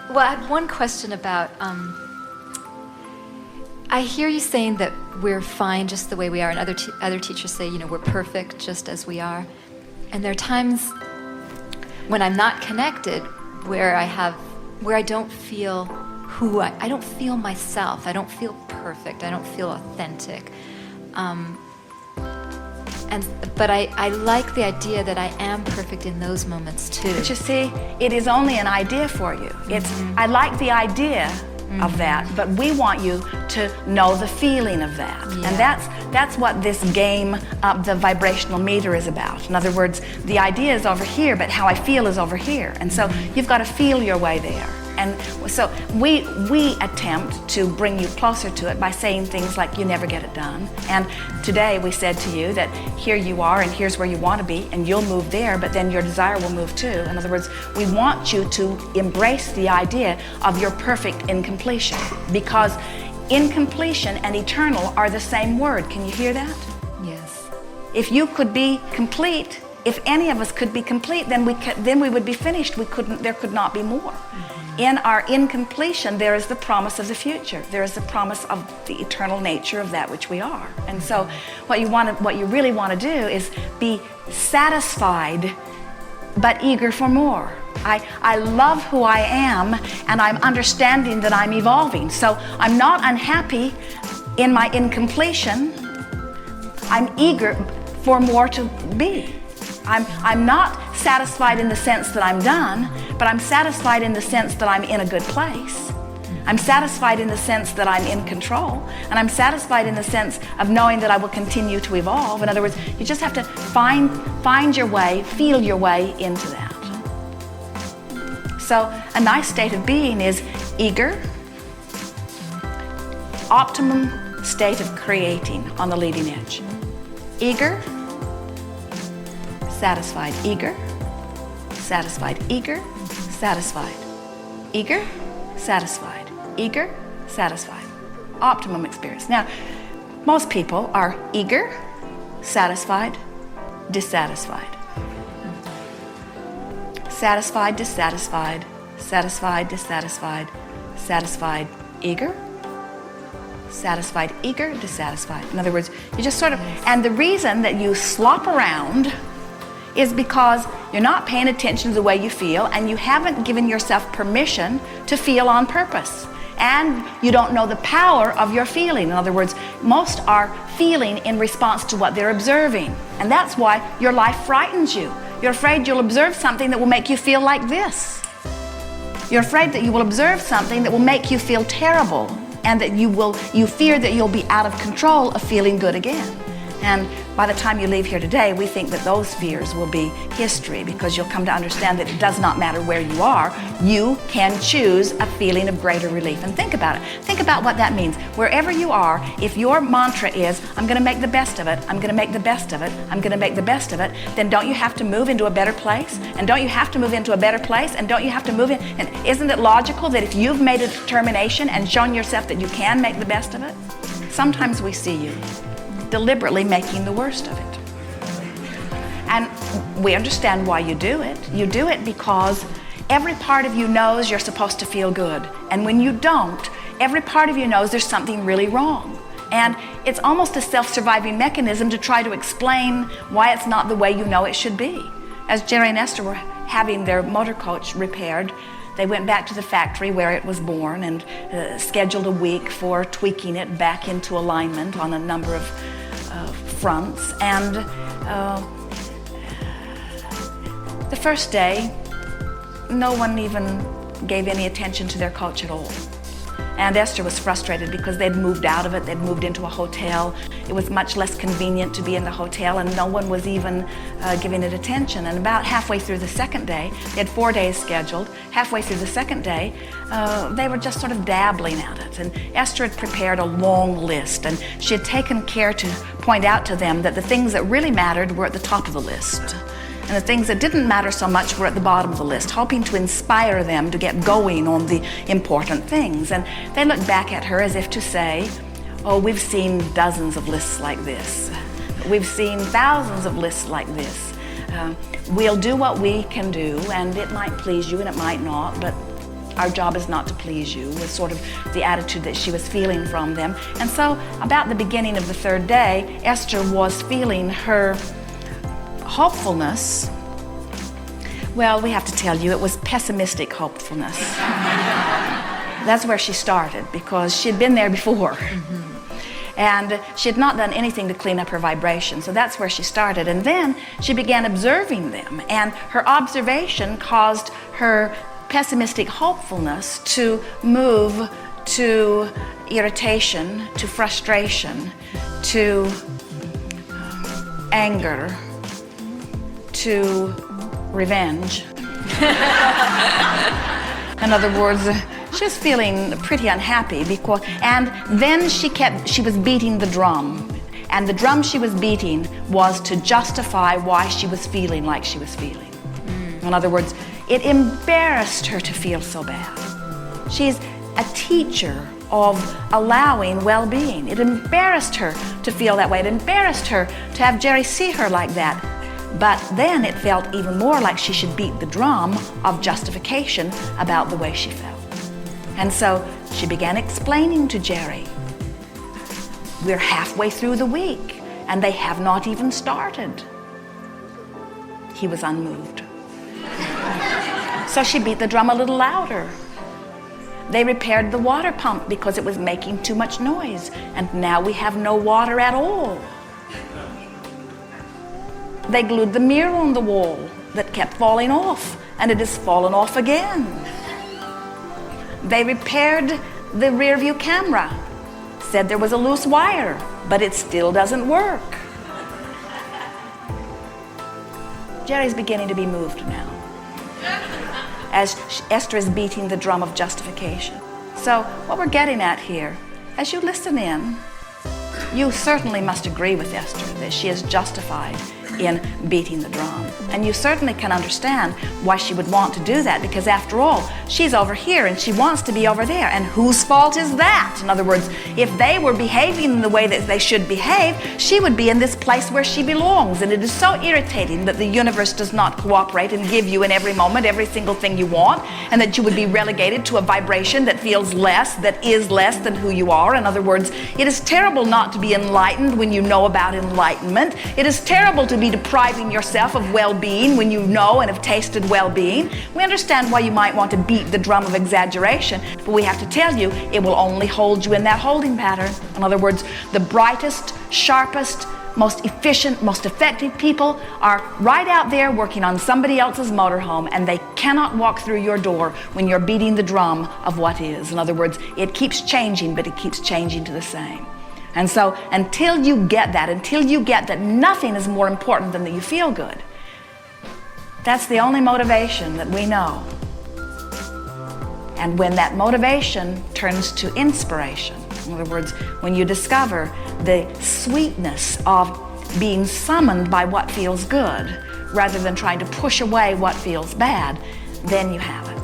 Well, I had one question about, I hear you saying that we're fine just the way we are, and other teachers say, we're perfect just as we are. And there are times when I'm not connected where I don't feel I don't feel myself. I don't feel perfect. I don't feel authentic. But I like the idea that I am perfect in those moments too. But you see, it is only an idea for you. I like the idea of that, but we want you to know the feeling of that. Yeah. And that's what this game of the vibrational meter is about. In other words, the idea is over here, but how I feel is over here. And so you've got to feel your way there. And so we attempt to bring you closer to it by saying things like, you never get it done. And today we said to you that here you are and here's where you want to be, and you'll move there, but then your desire will move too. In other words, we want you to embrace the idea of your perfect incompletion, because incompletion and eternal are the same word. Can you hear that? Yes. If you could be complete, if any of us could be complete, then we would be finished. There could not be more. In our incompletion, there is the promise of the future. There is the promise of the eternal nature of that which we are. And so what you really want to do is be satisfied but eager for more. I love who I am, and I'm understanding that I'm evolving. So I'm not unhappy in my incompletion. I'm eager for more to be. I'm not satisfied in the sense that I'm done, but I'm satisfied in the sense that I'm in a good place. I'm satisfied in the sense that I'm in control, and I'm satisfied in the sense of knowing that I will continue to evolve. In other words, you just have to find your way, feel your way into that. So a nice state of being is eager, optimum state of creating on the leading edge. Eager, satisfied, eager, satisfied, eager, satisfied, eager, satisfied, eager, satisfied. Optimum experience. Now, most people are eager, satisfied, dissatisfied. Satisfied, dissatisfied, satisfied, dissatisfied, satisfied, eager, satisfied, eager, dissatisfied. In other words, you just sort of, and the reason that you slop around is because you're not paying attention to the way you feel, and you haven't given yourself permission to feel on purpose. And you don't know the power of your feeling. In other words, most are feeling in response to what they're observing. And that's why your life frightens you. You're afraid you'll observe something that will make you feel like this. You're afraid that you will observe something that will make you feel terrible, and that you fear that you'll be out of control of feeling good again. And by the time you leave here today, we think that those fears will be history, because you'll come to understand that it does not matter where you are. You can choose a feeling of greater relief. And think about it. Think about what that means. Wherever you are, if your mantra is, I'm going to make the best of it, I'm going to make the best of it, I'm going to make the best of it, then don't you have to move into a better place? And don't you have to move into a better place? And don't you have to move in? And isn't it logical that if you've made a determination and shown yourself that you can make the best of it? Sometimes we see you deliberately making the worst of it. And we understand why you do it. You do it because every part of you knows you're supposed to feel good. And when you don't, every part of you knows there's something really wrong. And it's almost a self-surviving mechanism to try to explain why it's not the way you know it should be. As Jerry and Esther were having their motor coach repaired, they went back to the factory where it was born and scheduled a week for tweaking it back into alignment on a number of fronts. And the first day, no one even gave any attention to their coach at all. And Esther was frustrated because they'd moved out of it, they'd moved into a hotel. It was much less convenient to be in the hotel, and no one was even giving it attention. And about halfway through the second day, they had 4 days scheduled. Halfway through the second day, they were just sort of dabbling at it. And Esther had prepared a long list, and she had taken care to point out to them that the things that really mattered were at the top of the list, and the things that didn't matter so much were at the bottom of the list, hoping to inspire them to get going on the important things. And they looked back at her as if to say, oh, we've seen dozens of lists like this. We've seen thousands of lists like this. We'll do what we can do, and it might please you and it might not, but our job is not to please you, was sort of the attitude that she was feeling from them. And so about the beginning of the third day, Esther was feeling her hopefulness. Well, we have to tell you, it was pessimistic hopefulness. That's where she started, because she'd been there before. And she had not done anything to clean up her vibration. So that's where she started. And then she began observing them. And her observation caused her pessimistic hopefulness to move to irritation, to frustration, to anger, to revenge. In other words, she was feeling pretty unhappy because, and then she was beating the drum. And the drum she was beating was to justify why she was feeling like she was feeling. In other words, it embarrassed her to feel so bad. She's a teacher of allowing well-being. It embarrassed her to feel that way. It embarrassed her to have Jerry see her like that. But then it felt even more like she should beat the drum of justification about the way she felt. And so she began explaining to Jerry, we're halfway through the week and they have not even started. He was unmoved. So she beat the drum a little louder. They repaired the water pump because it was making too much noise, and now we have no water at all. They glued the mirror on the wall that kept falling off, and it has fallen off again. They repaired the rear view camera, said there was a loose wire, but it still doesn't work. Jerry's beginning to be moved now, as Esther is beating the drum of justification. So what we're getting at here, as you listen in, you certainly must agree with Esther that she is justified in beating the drum. And you certainly can understand why she would want to do that, because after all, she's over here and she wants to be over there. And whose fault is that? In other words, if they were behaving in the way that they should behave, she would be in this place where she belongs. And it is so irritating that the universe does not cooperate and give you in every moment every single thing you want, and that you would be relegated to a vibration that feels less, that is less than who you are. In other words, it is terrible not to be enlightened when you know about enlightenment. It is terrible to be depriving yourself of well-being when you know and have tasted well-being. We understand why you might want to beat the drum of exaggeration, but we have to tell you, it will only hold you in that holding pattern. In other words, the brightest, sharpest, most efficient, most effective people are right out there working on somebody else's motorhome, and they cannot walk through your door when you're beating the drum of what is. In other words, it keeps changing, but it keeps changing to the same. And so until you get that nothing is more important than that you feel good, that's the only motivation that we know. And when that motivation turns to inspiration, in other words, when you discover the sweetness of being summoned by what feels good rather than trying to push away what feels bad, then you have it.